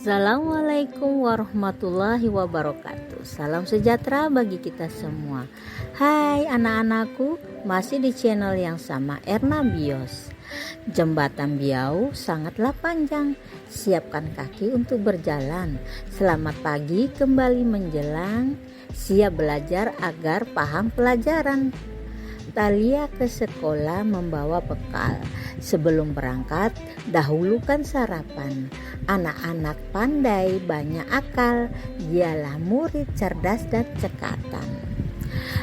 Assalamualaikum warahmatullahi wabarakatuh. Salam sejahtera bagi kita semua. Hai anak-anakku, masih di channel yang sama, Erna Bios. Jembatan Biau sangatlah panjang. Siapkan kaki untuk berjalan. Selamat pagi kembali menjelang. Siap belajar agar paham pelajaran. Talia ke sekolah membawa bekal. Sebelum berangkat, dahulukan sarapan. Anak-anak pandai banyak akal, dialah murid cerdas dan cekatan.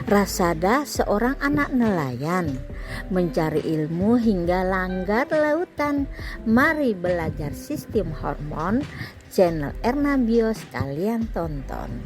Rasada seorang anak nelayan, mencari ilmu hingga langgar lautan. Mari belajar sistem hormon, channel Erna Bios kalian tonton.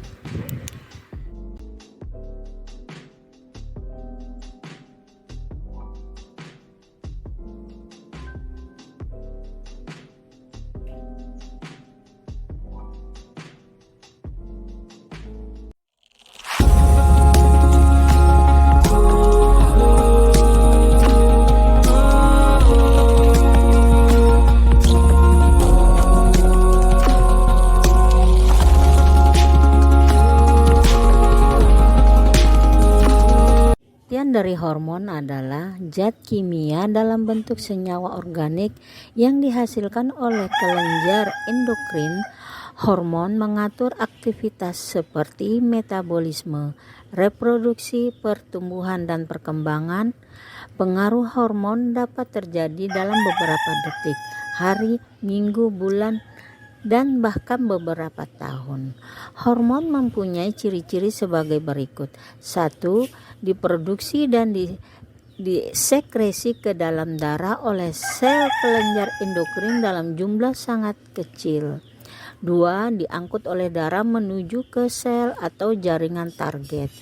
Dari hormon adalah zat kimia dalam bentuk senyawa organik yang dihasilkan oleh kelenjar endokrin. Hormon mengatur aktivitas seperti metabolisme, reproduksi, pertumbuhan dan perkembangan. Pengaruh hormon dapat terjadi dalam beberapa detik, hari, minggu, bulan, dan bahkan beberapa tahun. Hormon mempunyai ciri-ciri sebagai berikut. 1. Diproduksi dan disekresi ke dalam darah oleh sel kelenjar endokrin dalam jumlah sangat kecil. 2. Diangkut oleh darah menuju ke sel atau jaringan target.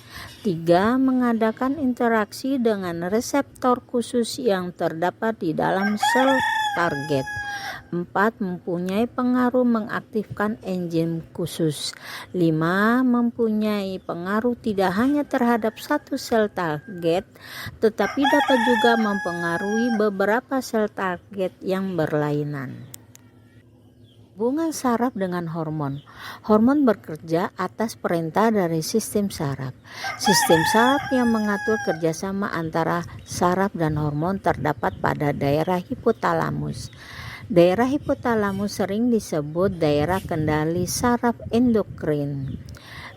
3. Mengadakan interaksi dengan reseptor khusus yang terdapat di dalam sel target. 4. Mempunyai pengaruh mengaktifkan enzim khusus. 5. Mempunyai pengaruh tidak hanya terhadap satu sel target, tetapi dapat juga mempengaruhi beberapa sel target yang berlainan. Hubungan saraf dengan hormon. Hormon bekerja atas perintah dari sistem saraf. Sistem saraf yang mengatur kerjasama antara saraf dan hormon terdapat pada daerah hipotalamus. Daerah hipotalamus sering disebut daerah kendali saraf endokrin.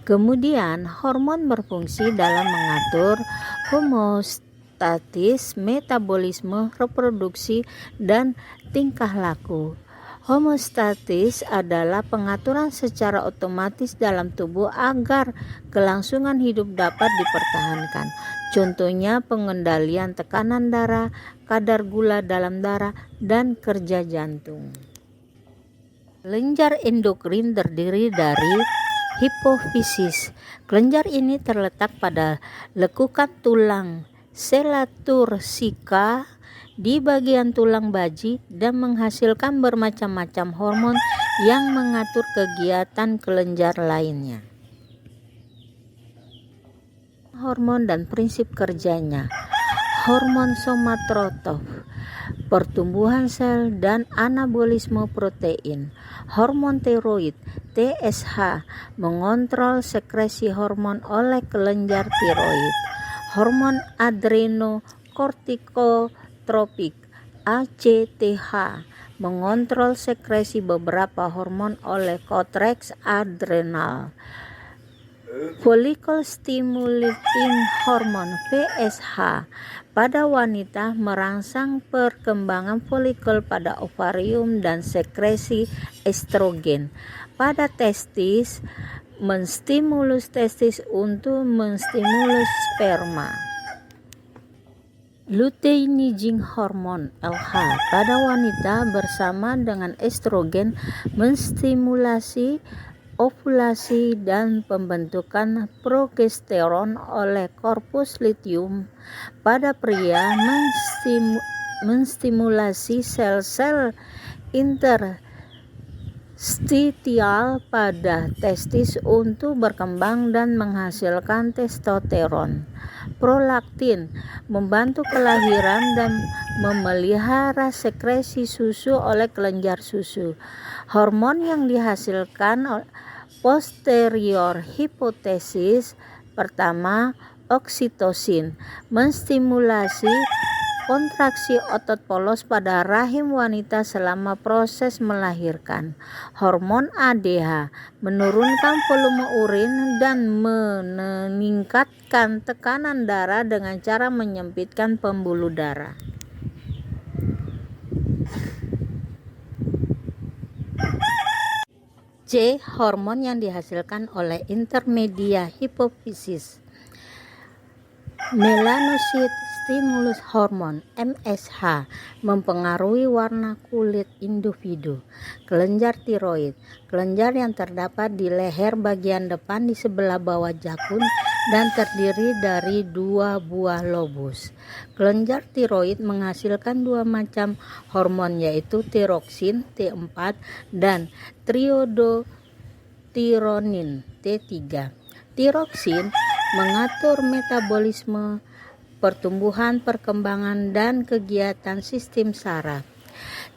Kemudian, hormon berfungsi dalam mengatur homeostatis, metabolisme, reproduksi, dan tingkah laku. Homeostatis adalah pengaturan secara otomatis dalam tubuh agar kelangsungan hidup dapat dipertahankan. Contohnya pengendalian tekanan darah, kadar gula dalam darah, dan kerja jantung. Kelenjar endokrin terdiri dari hipofisis. Kelenjar ini terletak pada lekukan tulang sela tursika di bagian tulang baji dan menghasilkan bermacam-macam hormon yang mengatur kegiatan kelenjar lainnya. Hormon dan prinsip kerjanya. Hormon somatotroph, pertumbuhan sel dan anabolisme protein. Hormon tiroid, TSH, mengontrol sekresi hormon oleh kelenjar tiroid. Hormon adrenokortikotropik, ACTH, mengontrol sekresi beberapa hormon oleh korteks adrenal. Follicle stimulating hormone, FSH, pada wanita merangsang perkembangan folikel pada ovarium dan sekresi estrogen. Pada testis, menstimulus testis untuk menstimulus sperma. Luteinizing hormone, LH, pada wanita bersama dengan estrogen menstimulasi ovulasi dan pembentukan progesteron oleh korpus luteum. Pada pria menstimulasi sel-sel interstitial pada testis untuk berkembang dan menghasilkan testosteron. Prolaktin membantu kelahiran dan memelihara sekresi susu oleh kelenjar susu. Hormon yang dihasilkan posterior hipotesis pertama, oksitosin, menstimulasi kontraksi otot polos pada rahim wanita selama proses melahirkan. Hormon ADH menurunkan volume urin dan meningkatkan tekanan darah dengan cara menyempitkan pembuluh darah. C. Hormon yang dihasilkan oleh intermedia hipofisis. Melanocyte stimulus hormon (MSH) mempengaruhi warna kulit individu. Kelenjar tiroid, kelenjar yang terdapat di leher bagian depan di sebelah bawah jakun dan terdiri dari 2 buah lobus. Kelenjar tiroid menghasilkan 2 macam hormon, yaitu tiroksin T4 dan triiodothyronin T3. Tiroksin mengatur metabolisme, pertumbuhan, perkembangan, dan kegiatan sistem saraf.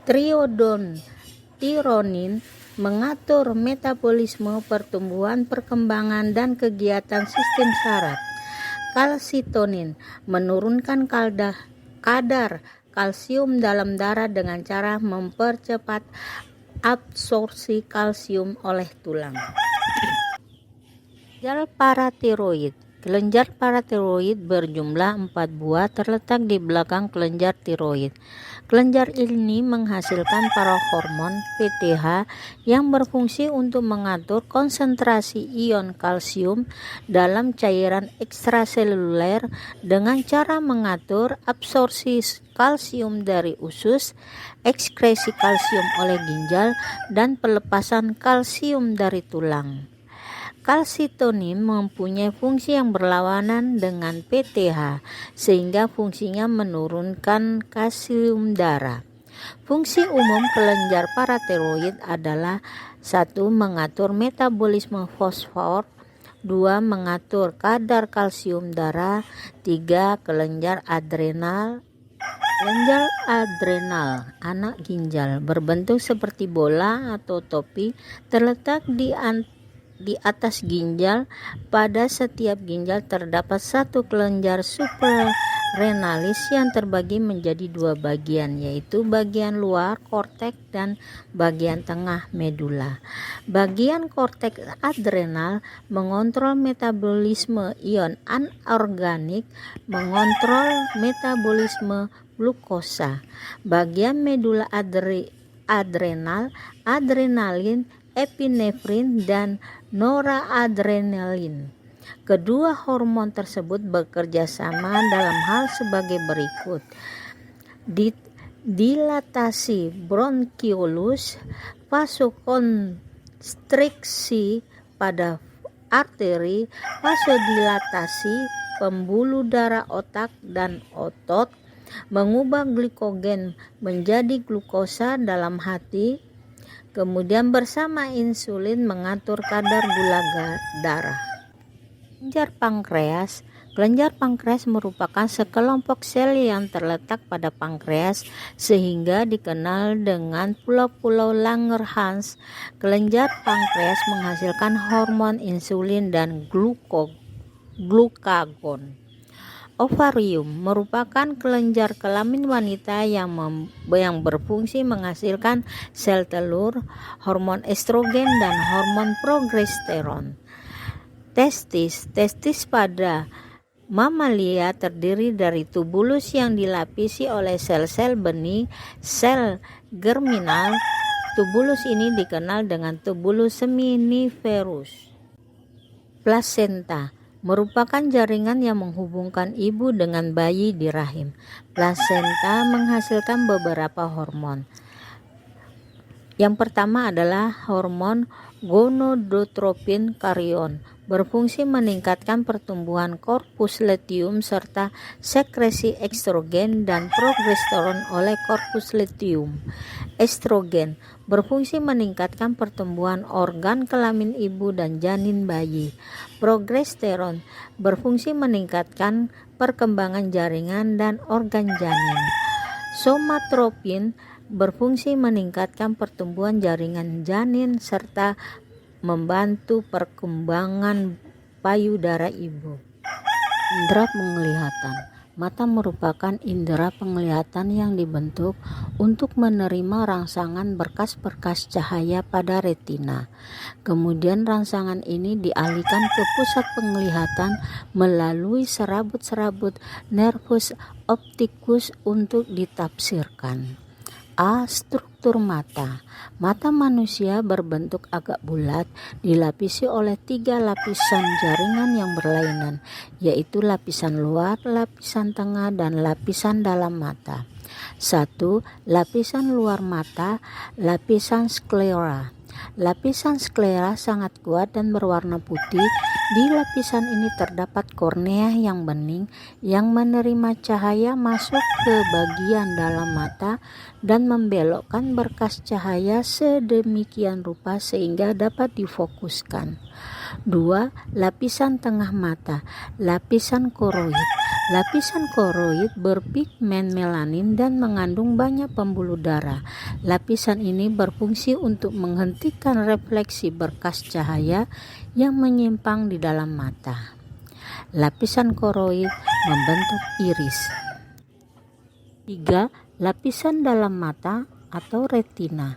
Triiodothyronin mengatur metabolisme, pertumbuhan, perkembangan, dan kegiatan sistem saraf. Kalsitonin menurunkan kadar kalsium dalam darah dengan cara mempercepat absorpsi kalsium oleh tulang. Kelenjar paratiroid. Kelenjar paratiroid berjumlah 4 buah terletak di belakang kelenjar tiroid. Kelenjar ini menghasilkan parohormon PTH yang berfungsi untuk mengatur konsentrasi ion kalsium dalam cairan ekstraseluler dengan cara mengatur absorpsi kalsium dari usus, ekskresi kalsium oleh ginjal, dan pelepasan kalsium dari tulang. Kalsitonin mempunyai fungsi yang berlawanan dengan PTH, sehingga fungsinya menurunkan kalsium darah. Fungsi umum kelenjar paratiroid adalah 1. Mengatur metabolisme fosfor, 2. Mengatur kadar kalsium darah, 3. Kelenjar adrenal. Kelenjar adrenal anak ginjal berbentuk seperti bola atau topi, terletak di atas ginjal. Pada setiap ginjal terdapat 1 kelenjar suprarenalis yang terbagi menjadi 2 bagian, yaitu bagian luar korteks dan bagian tengah medula. Bagian korteks adrenal mengontrol metabolisme ion anorganik, mengontrol metabolisme glukosa. Bagian medula adrenal, adrenalin, epinefrin, dan noradrenalin. Kedua hormon tersebut bekerja sama dalam hal sebagai berikut: dilatasi bronkiolus, vasokonstriksi pada arteri, vasodilatasi pembuluh darah otak dan otot, mengubah glikogen menjadi glukosa dalam hati, kemudian bersama insulin mengatur kadar gula darah. Kelenjar pankreas. Kelenjar pankreas merupakan sekelompok sel yang terletak pada pankreas sehingga dikenal dengan pulau-pulau Langerhans. Kelenjar pankreas menghasilkan hormon insulin dan glukagon. Ovarium merupakan kelenjar kelamin wanita yang berfungsi menghasilkan sel telur, hormon estrogen, dan hormon progesteron. Testis pada mamalia terdiri dari tubulus yang dilapisi oleh sel-sel benih, sel germinal. Tubulus ini dikenal dengan tubulus seminiferus. Plasenta merupakan jaringan yang menghubungkan ibu dengan bayi di rahim. Plasenta menghasilkan beberapa hormon. Yang pertama adalah hormon gonadotropin karion, berfungsi meningkatkan pertumbuhan korpus luteum serta sekresi estrogen dan progesteron oleh korpus luteum. Estrogen berfungsi meningkatkan pertumbuhan organ kelamin ibu dan janin bayi. Progesteron berfungsi meningkatkan perkembangan jaringan dan organ janin. Somatropin berfungsi meningkatkan pertumbuhan jaringan janin serta membantu perkembangan payudara ibu. Indera penglihatan. Mata merupakan indera penglihatan yang dibentuk untuk menerima rangsangan berkas-berkas cahaya pada retina. Kemudian rangsangan ini dialihkan ke pusat penglihatan melalui serabut-serabut nervus opticus untuk ditafsirkan. A. Struktur mata. Mata manusia berbentuk agak bulat, dilapisi oleh 3 lapisan jaringan yang berlainan, yaitu lapisan luar, lapisan tengah, dan lapisan dalam mata. 1. Lapisan luar mata, lapisan sklera. Lapisan sklera sangat kuat dan berwarna putih. Di lapisan ini terdapat kornea yang bening yang menerima cahaya masuk ke bagian dalam mata dan membelokkan berkas cahaya sedemikian rupa sehingga dapat difokuskan. 2. Lapisan tengah mata, lapisan koroid. Lapisan koroid berpigmen melanin dan mengandung banyak pembuluh darah. Lapisan ini berfungsi untuk menghentikan refleksi berkas cahaya yang menyimpang di dalam mata. Lapisan koroid membentuk iris. 3. Lapisan dalam mata atau retina.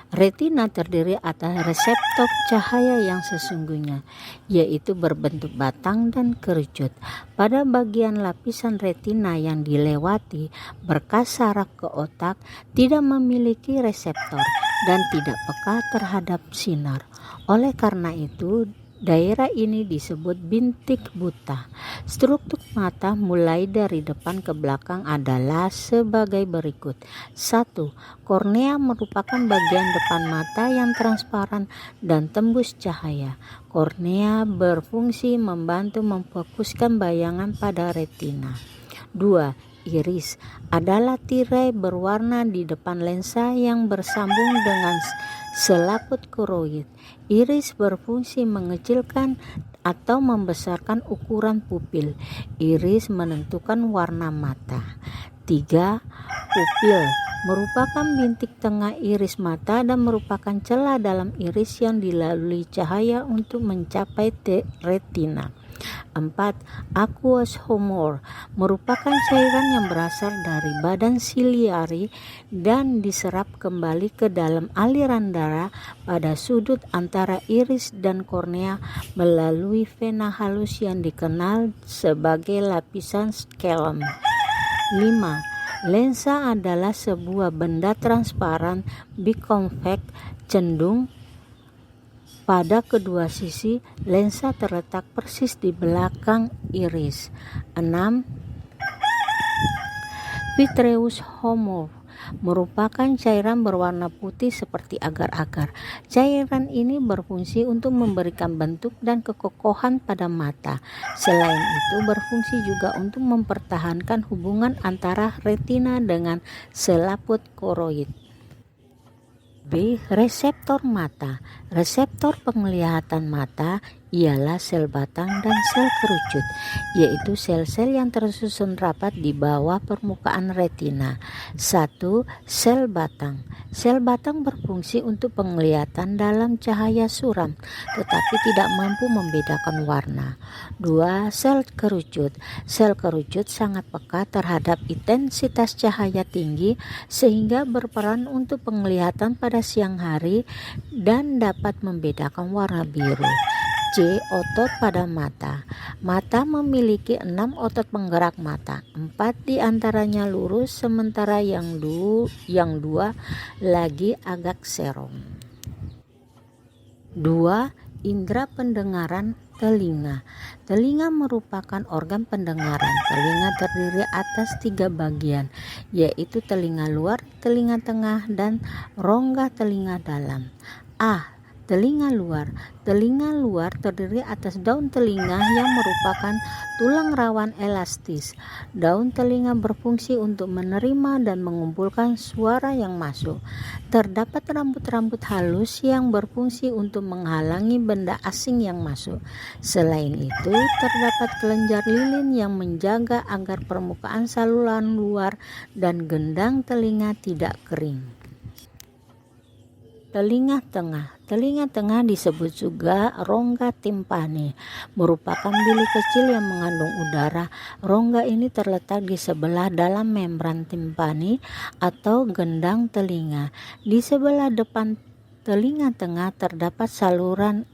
Retina terdiri atas reseptor cahaya yang sesungguhnya, yaitu berbentuk batang dan kerucut. Pada bagian lapisan retina yang dilewati, berkas saraf ke otak tidak memiliki reseptor dan tidak peka terhadap sinar. Oleh karena itu, daerah ini disebut bintik buta. Struktur mata mulai dari depan ke belakang adalah sebagai berikut. 1. Kornea merupakan bagian depan mata yang transparan dan tembus cahaya. Kornea berfungsi membantu memfokuskan bayangan pada retina. 2. Iris adalah tirai berwarna di depan lensa yang bersambung dengan selaput koroid. Iris berfungsi mengecilkan atau membesarkan ukuran pupil. Iris menentukan warna mata. 3. Pupil merupakan bintik tengah iris mata dan merupakan celah dalam iris yang dilalui cahaya untuk mencapai retina. 4. Aqueous humor merupakan cairan yang berasal dari badan siliari dan diserap kembali ke dalam aliran darah pada sudut antara iris dan kornea melalui vena halus yang dikenal sebagai lapisan scalene. 5. Lensa adalah sebuah benda transparan biconvex cenderung pada kedua sisi. Lensa terletak persis di belakang iris. 6. Vitreous humor merupakan cairan berwarna putih seperti agar-agar. Cairan ini berfungsi untuk memberikan bentuk dan kekokohan pada mata. Selain itu, berfungsi juga untuk mempertahankan hubungan antara retina dengan selaput koroid. B. Reseptor mata. Reseptor penglihatan mata ialah sel batang dan sel kerucut, yaitu sel-sel yang tersusun rapat di bawah permukaan retina. 1. Sel batang. Sel batang berfungsi untuk penglihatan dalam cahaya suram, tetapi tidak mampu membedakan warna. 2. Sel kerucut. Sel kerucut sangat peka terhadap intensitas cahaya tinggi sehingga berperan untuk penglihatan pada siang hari dan dapat membedakan warna biru. C. Otot pada mata. Mata memiliki 6 otot penggerak mata. 4 diantaranya lurus, sementara yang 2 lagi agak serong. 2. Indera pendengaran telinga. Telinga merupakan organ pendengaran. Telinga terdiri atas 3 bagian, yaitu telinga luar, telinga tengah, dan rongga telinga dalam. A. Telinga luar. Telinga luar terdiri atas daun telinga yang merupakan tulang rawan elastis. Daun telinga berfungsi untuk menerima dan mengumpulkan suara yang masuk. Terdapat rambut-rambut halus yang berfungsi untuk menghalangi benda asing yang masuk. Selain itu, terdapat kelenjar lilin yang menjaga agar permukaan saluran luar dan gendang telinga tidak kering. Telinga tengah. Telinga tengah disebut juga rongga timpani, merupakan bilik kecil yang mengandung udara. Rongga ini terletak di sebelah dalam membran timpani atau gendang telinga. Di sebelah depan telinga tengah terdapat saluran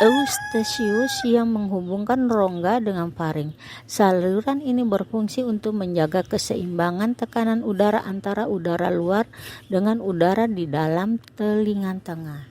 eustachius yang menghubungkan rongga dengan faring. Saluran ini berfungsi untuk menjaga keseimbangan tekanan udara antara udara luar dengan udara di dalam telinga tengah.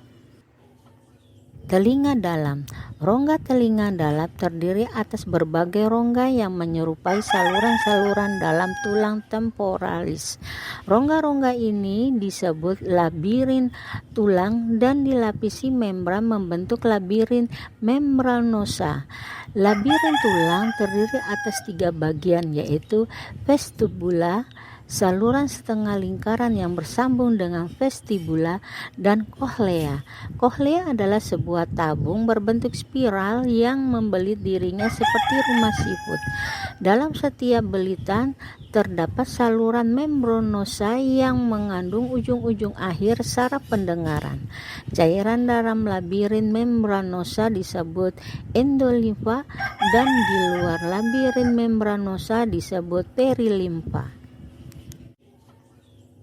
Telinga dalam. Rongga telinga dalam terdiri atas berbagai rongga yang menyerupai saluran-saluran dalam tulang temporalis. Rongga-rongga ini disebut labirin tulang dan dilapisi membran membentuk labirin membranosa. Labirin tulang terdiri atas 3 bagian, yaitu vestibula, saluran setengah lingkaran yang bersambung dengan vestibula, dan kohlea. Kohlea adalah sebuah tabung berbentuk spiral yang membelit dirinya seperti rumah siput. Dalam setiap belitan terdapat saluran membranosa yang mengandung ujung-ujung akhir saraf pendengaran. Cairan dalam labirin membranosa disebut endolimfa dan di luar labirin membranosa disebut perilimfa.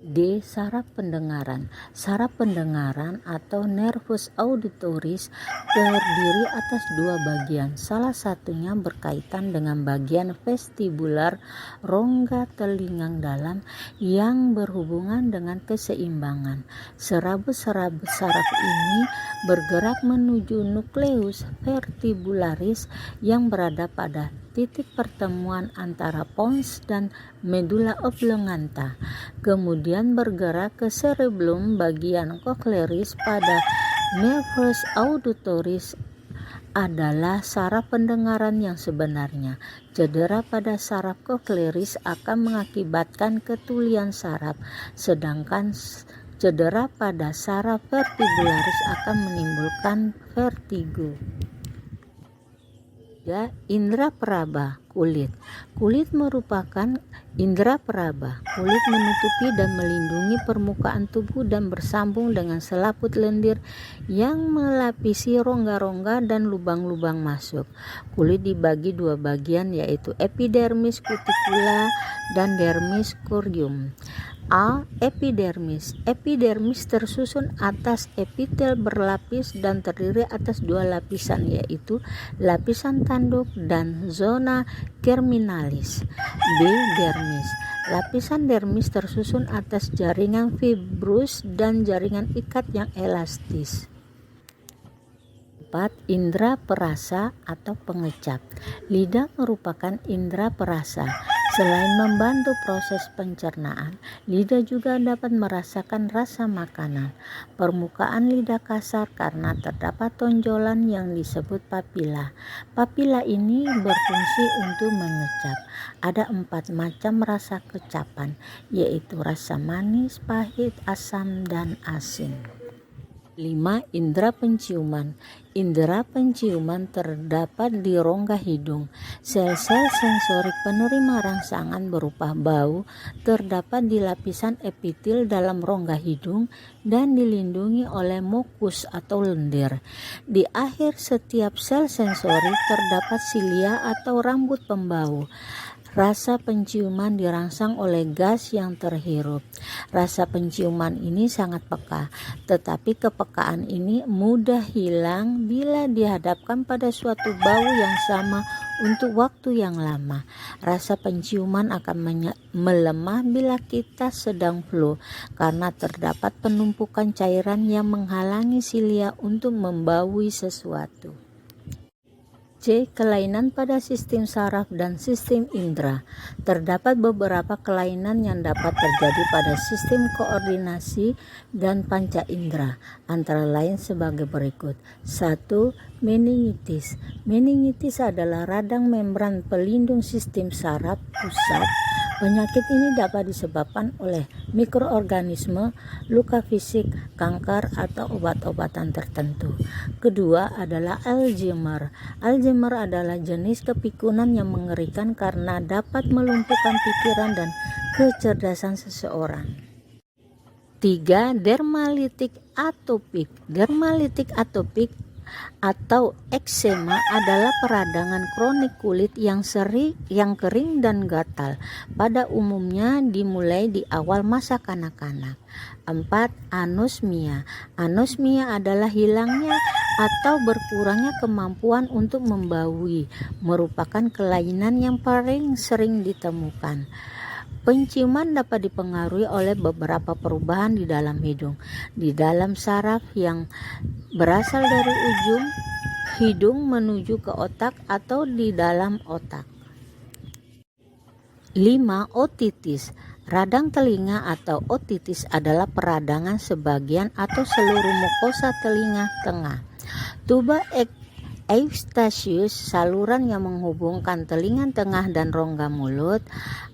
D. Saraf pendengaran. Saraf pendengaran atau nervus auditoris terdiri atas 2 bagian. Salah satunya berkaitan dengan bagian vestibular rongga telinga dalam yang berhubungan dengan keseimbangan. Serabut-serabut saraf ini bergerak menuju nukleus vertibularis yang berada pada titik pertemuan antara pons dan medula oblongata, kemudian bergerak ke cerebellum bagian cochlearis pada nervus auditoris adalah saraf pendengaran yang sebenarnya. Cedera pada saraf cochlearis akan mengakibatkan ketulian saraf, sedangkan cedera pada saraf vertibularis akan menimbulkan vertigo. Ya, indera peraba. Kulit. Kulit merupakan indera peraba. Kulit menutupi dan melindungi permukaan tubuh dan bersambung dengan selaput lendir yang melapisi rongga-rongga dan lubang-lubang masuk. Kulit dibagi 2 bagian, yaitu epidermis cuticula dan dermis corium. A. Epidermis. Epidermis tersusun atas epitel berlapis dan terdiri atas 2 lapisan, yaitu lapisan tanduk dan zona germinalis. B. Dermis. Lapisan dermis tersusun atas jaringan fibrus dan jaringan ikat yang elastis. 4. Indera perasa atau pengecap. Lidah merupakan indera perasa. Selain membantu proses pencernaan, lidah juga dapat merasakan rasa makanan. Permukaan lidah kasar karena terdapat tonjolan yang disebut papila. Papila ini berfungsi untuk mengecap. Ada 4 macam rasa kecapan, yaitu rasa manis, pahit, asam, dan asin. 5. Indera penciuman. Indera penciuman terdapat di rongga hidung. Sel-sel sensorik penerima rangsangan berupa bau terdapat di lapisan epitel dalam rongga hidung dan dilindungi oleh mukus atau lendir. Di akhir setiap sel sensorik terdapat silia atau rambut pembau. Rasa penciuman dirangsang oleh gas yang terhirup. Rasa penciuman ini sangat peka, tetapi kepekaan ini mudah hilang bila dihadapkan pada suatu bau yang sama untuk waktu yang lama. Rasa penciuman akan melemah bila kita sedang flu, karena terdapat penumpukan cairan yang menghalangi silia untuk membaui sesuatu. C. Kelainan pada sistem saraf dan sistem indera. Terdapat beberapa kelainan yang dapat terjadi pada sistem koordinasi dan panca indera, antara lain sebagai berikut. 1. Meningitis. Meningitis adalah radang membran pelindung sistem saraf pusat. Penyakit ini dapat disebabkan oleh mikroorganisme, luka fisik, kanker, atau obat-obatan tertentu. Kedua adalah Alzheimer. Alzheimer adalah jenis kepikunan yang mengerikan karena dapat melumpuhkan pikiran dan kecerdasan seseorang. 3. Dermalitik atopik. Dermalitik atopik atau eksema adalah peradangan kronik kulit yang kering dan gatal. Pada umumnya dimulai di awal masa kanak-kanak. 4. Anosmia. Anosmia adalah hilangnya atau berkurangnya kemampuan untuk membaui, merupakan kelainan yang paling sering ditemukan. Penciuman dapat dipengaruhi oleh beberapa perubahan di dalam hidung, di dalam saraf yang berasal dari ujung hidung menuju ke otak atau di dalam otak. 5. Otitis. Radang telinga atau otitis adalah peradangan sebagian atau seluruh mukosa telinga tengah. Tuba Eustachius, saluran yang menghubungkan telinga tengah dan rongga mulut,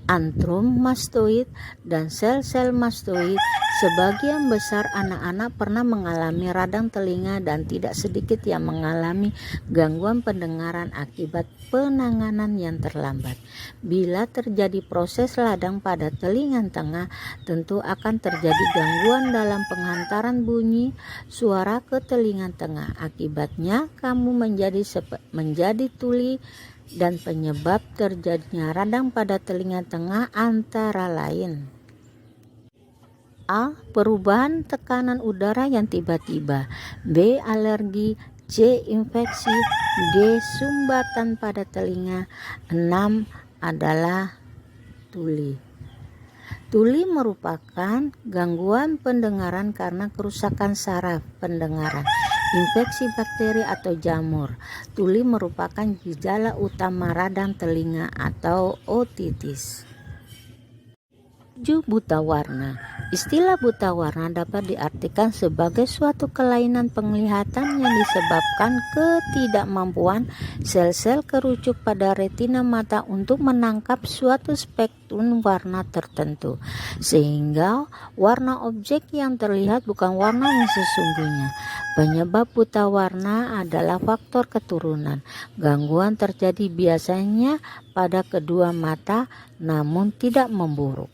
antrum mastoid, dan sel-sel mastoid. Sebagian besar anak-anak pernah mengalami radang telinga dan tidak sedikit yang mengalami gangguan pendengaran akibat penanganan yang terlambat. Bila terjadi proses radang pada telinga tengah, tentu akan terjadi gangguan dalam penghantaran bunyi suara ke telinga tengah. Akibatnya kamu menjadi tuli, dan penyebab terjadinya radang pada telinga tengah antara lain: A. Perubahan tekanan udara yang tiba-tiba. B. Alergi. C. Infeksi. D. Sumbatan pada telinga. 6 adalah tuli. Tuli merupakan gangguan pendengaran karena kerusakan saraf pendengaran, infeksi bakteri atau jamur. Tuli merupakan gejala utama radang telinga atau otitis. 7. Buta warna. Istilah buta warna dapat diartikan sebagai suatu kelainan penglihatan yang disebabkan ketidakmampuan sel-sel kerucut pada retina mata untuk menangkap suatu spektrum warna tertentu, sehingga warna objek yang terlihat bukan warna yang sesungguhnya. Penyebab buta warna adalah faktor keturunan. Gangguan terjadi biasanya pada kedua mata, namun tidak memburuk.